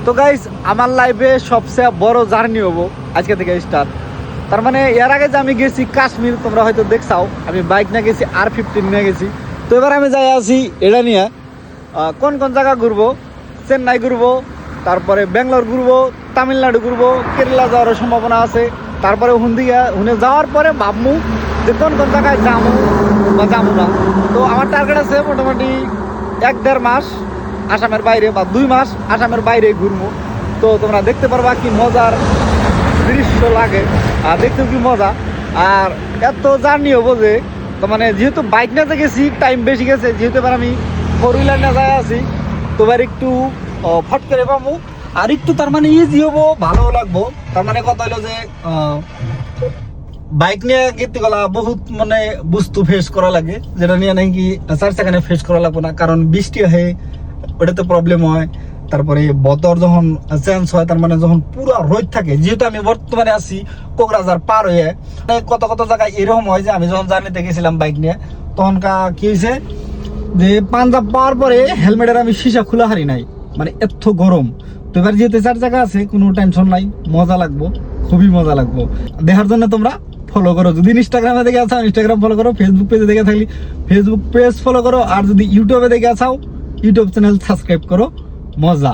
তো গাইস আমার লাইফে সবচেয়ে বড় জার্নি হবো আজকে থেকে স্টার্ট। তার মানে এর আগে যে আমি গেছি কাশ্মীর, তোমরা হয়তো দেখছাও, আমি বাইক নিয়ে গেছি, R15 নিয়ে গেছি। তো এবার আমি যাই আছি এটা নিয়ে কোন কোন জায়গা ঘুরবো। চেন্নাই ঘুরবো, তারপরে ব্যাঙ্গালোর ঘুরবো, তামিলনাড়ু ঘুরবো, কেরালা যাওয়ার সম্ভাবনা আছে। তারপরে হুনে যাওয়ার পরে ভাবমু যে কোন কোন জায়গায় যাবো বা যাবো না। তো আমার টার্গেট আছে মোটামুটি 1-1.5 মাস আসামের বাইরে বা 2 মাস আসামের বাইরে ঘুরবো। তো তোমরা দেখতে পারবা কি মজার দৃশ্য লাগে, আর দেখতেও কি মজা। আর এত জার্নি হবো যে তো মানে যেহেতু বাইক নিয়ে গেছি টাইম বেশি গেছে, যেহেতু এবার আমি 4 হুইলার নিয়ে যাই আছি, তো এবার একটু ফট করে পাবো। আর একটু তার মানে ইজি হবো, ভালো লাগবো। তার মানে কথা হলো যে বাইক নিয়ে গেতে গেলা বহুত মানে বস্তু ফেস করা লাগে, যেটা নিয়ে নাকি 4 সেকেন্ডে ফেস করা লাগবে না। কারণ বৃষ্টি হয়, ওটাতে প্রবলেম হয়। তারপরে বতর যখন চেঞ্জ হয়, তার মানে যখন পুরো রোদ থাকে, যেহেতু আমি বর্তমানে আছি কোকরাঝার পার হয়ে, কত কত জায়গায় এরকম হয় যে আমি যখন জার্নিতে গেছিলাম বাইক নিয়ে, তখন কি হয়েছে যে পাঞ্জাব পাওয়ার পরে হেলমেটের আমি সীসা খোলা হারি নাই, মানে এত গরম। তো এবার যেহেতু 4 জায়গা আছে, কোনো টেনশন নাই, মজা লাগবো, খুবই মজা লাগবো। দেখার জন্য তোমরা ফলো করো, যদি ইনস্টাগ্রামে দেখে আসাও ইনস্টাগ্রাম ফলো করো, ফেসবুক পেজে দেখে থাকলে ফেসবুক পেজ ফলো করো, আর যদি ইউটিউবে দেখে আসাও ইউটিউব চ্যানেল সাবস্ক্রাইব করো। মজা।